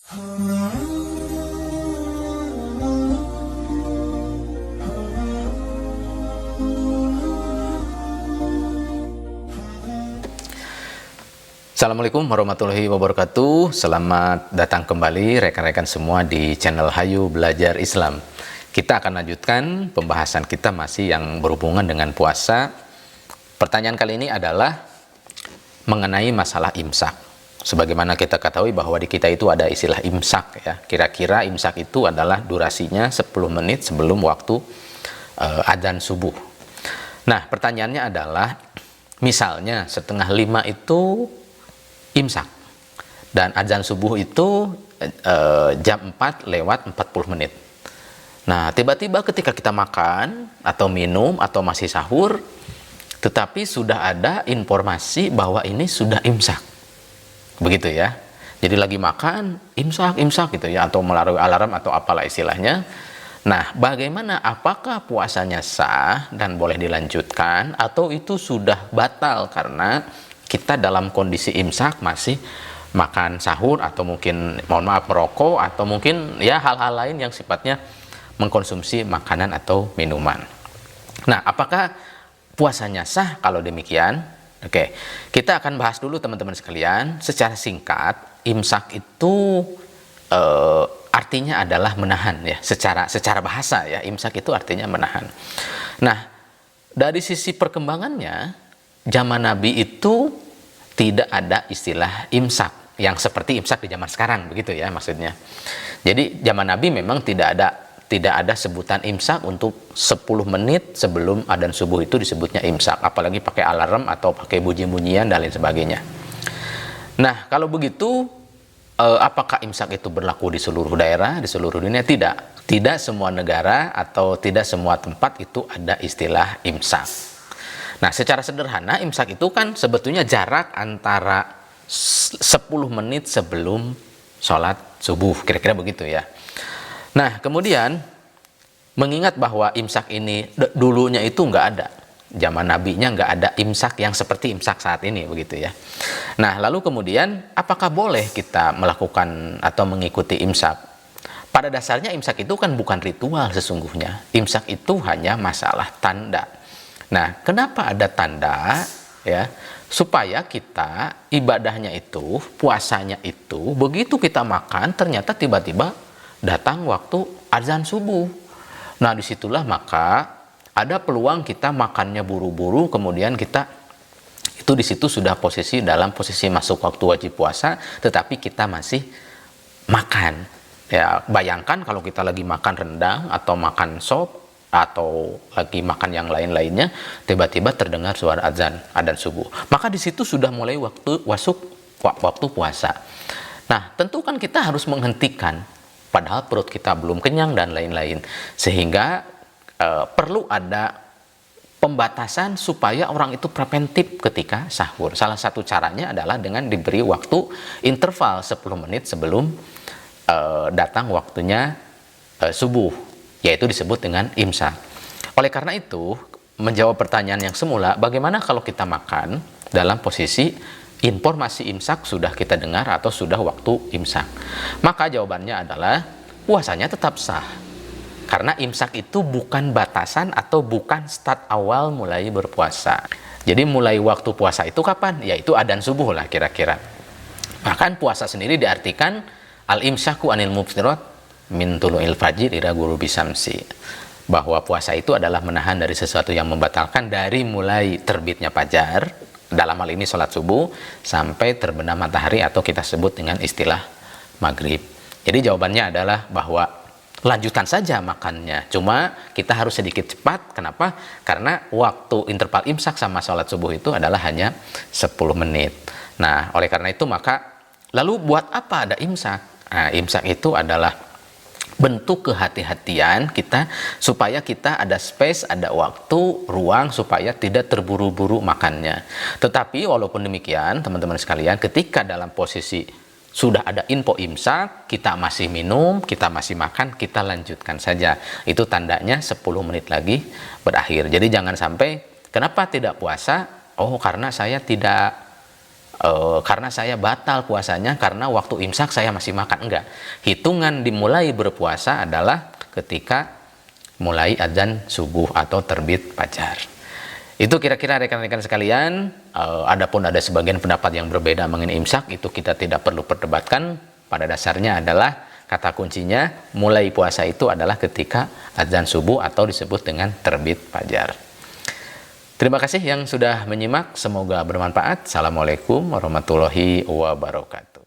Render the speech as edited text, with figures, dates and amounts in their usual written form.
Assalamualaikum warahmatullahi wabarakatuh. Selamat datang kembali rekan-rekan semua di channel Hayu Belajar Islam. Kita akan lanjutkan pembahasan kita masih yang berhubungan dengan puasa. Pertanyaan kali ini adalah mengenai masalah imsak. Sebagaimana kita ketahui bahwa di kita itu ada istilah imsak ya. Kira-kira imsak itu adalah durasinya 10 menit sebelum waktu adzan subuh. Nah, pertanyaannya adalah misalnya setengah 5 itu imsak dan adzan subuh itu jam 4 lewat 40 menit. Nah, tiba-tiba ketika kita makan atau minum atau masih sahur, tetapi sudah ada informasi bahwa ini sudah imsak. Begitu ya. Jadi lagi makan, imsak gitu ya, atau melalui alarm atau apalah istilahnya. Nah, bagaimana, apakah puasanya sah dan boleh dilanjutkan atau itu sudah batal karena kita dalam kondisi imsak masih makan sahur atau mungkin mohon maaf merokok atau mungkin ya hal-hal lain yang sifatnya mengkonsumsi makanan atau minuman. Nah, apakah puasanya sah kalau demikian? Oke, kita akan bahas dulu teman-teman sekalian secara singkat. Imsak itu artinya adalah menahan ya, secara bahasa ya. Imsak itu artinya menahan. Nah, dari sisi perkembangannya, zaman Nabi itu tidak ada istilah imsak yang seperti imsak di zaman sekarang, begitu ya maksudnya. Jadi zaman Nabi memang tidak ada sebutan imsak untuk 10 menit sebelum adzan subuh itu disebutnya imsak, apalagi pakai alarm atau pakai bunyi-bunyian dan lain sebagainya. Nah, kalau begitu apakah imsak itu berlaku di seluruh daerah, di seluruh dunia? Tidak semua negara atau tidak semua tempat itu ada istilah imsak. Nah, secara sederhana imsak itu kan sebetulnya jarak antara 10 menit sebelum sholat subuh, kira-kira begitu ya. Nah, kemudian mengingat bahwa imsak ini dulunya itu nggak ada, zaman nabinya nggak ada imsak yang seperti imsak saat ini, begitu ya. Nah, lalu kemudian apakah boleh kita melakukan atau mengikuti imsak? Pada dasarnya imsak itu kan bukan ritual sesungguhnya. Imsak itu hanya masalah tanda. Nah, kenapa ada tanda ya? Supaya kita ibadahnya itu, puasanya itu, begitu kita makan ternyata tiba-tiba datang waktu azan subuh. Nah, disitulah maka ada peluang kita makannya buru-buru, kemudian kita itu di situ sudah dalam posisi masuk waktu wajib puasa, tetapi kita masih makan. Ya, bayangkan kalau kita lagi makan rendang atau makan sop atau lagi makan yang lain-lainnya, tiba-tiba terdengar suara adzan subuh. Maka di situ sudah mulai waktu puasa. Nah, tentu kan kita harus menghentikan, padahal perut kita belum kenyang dan lain-lain. Sehingga perlu ada pembatasan supaya orang itu preventif ketika sahur. Salah satu caranya adalah dengan diberi waktu interval 10 menit sebelum datang waktunya subuh, yaitu disebut dengan imsak. Oleh karena itu, menjawab pertanyaan yang semula, bagaimana kalau kita makan dalam posisi informasi imsak sudah kita dengar atau sudah waktu imsak? Maka jawabannya adalah puasanya tetap sah. Karena imsak itu bukan batasan atau bukan start awal mulai berpuasa. Jadi mulai waktu puasa itu kapan? Yaitu adzan subuh lah kira-kira. Bahkan puasa sendiri diartikan al-imsaku anil muftirat min tulu'il fajr ila ghurubi syamsi, bahwa puasa itu adalah menahan dari sesuatu yang membatalkan dari mulai terbitnya fajar, dalam hal ini sholat subuh, sampai terbenam matahari atau kita sebut dengan istilah maghrib. Jadi jawabannya adalah bahwa lanjutkan saja makannya, cuma kita harus sedikit cepat. Kenapa? Karena waktu interval imsak sama sholat subuh itu adalah hanya 10 menit. Nah, oleh karena itu maka lalu buat apa ada imsak? Nah, imsak itu adalah bentuk kehati-hatian kita supaya kita ada space, ada waktu, ruang supaya tidak terburu-buru makannya. Tetapi walaupun demikian, teman-teman sekalian, ketika dalam posisi sudah ada info imsak, kita masih minum, kita masih makan, kita lanjutkan saja. Itu tandanya 10 menit lagi berakhir. Jadi jangan sampai, kenapa tidak puasa? Oh, karena saya tidak karena saya batal puasanya karena waktu imsak saya masih makan. Enggak. Hitungan dimulai berpuasa adalah ketika mulai azan subuh atau terbit fajar. Itu kira-kira rekan-rekan sekalian. Adapun ada sebagian pendapat yang berbeda mengenai imsak, itu kita tidak perlu perdebatkan. Pada dasarnya adalah kata kuncinya mulai puasa itu adalah ketika azan subuh atau disebut dengan terbit fajar. Terima kasih yang sudah menyimak, semoga bermanfaat. Assalamualaikum warahmatullahi wabarakatuh.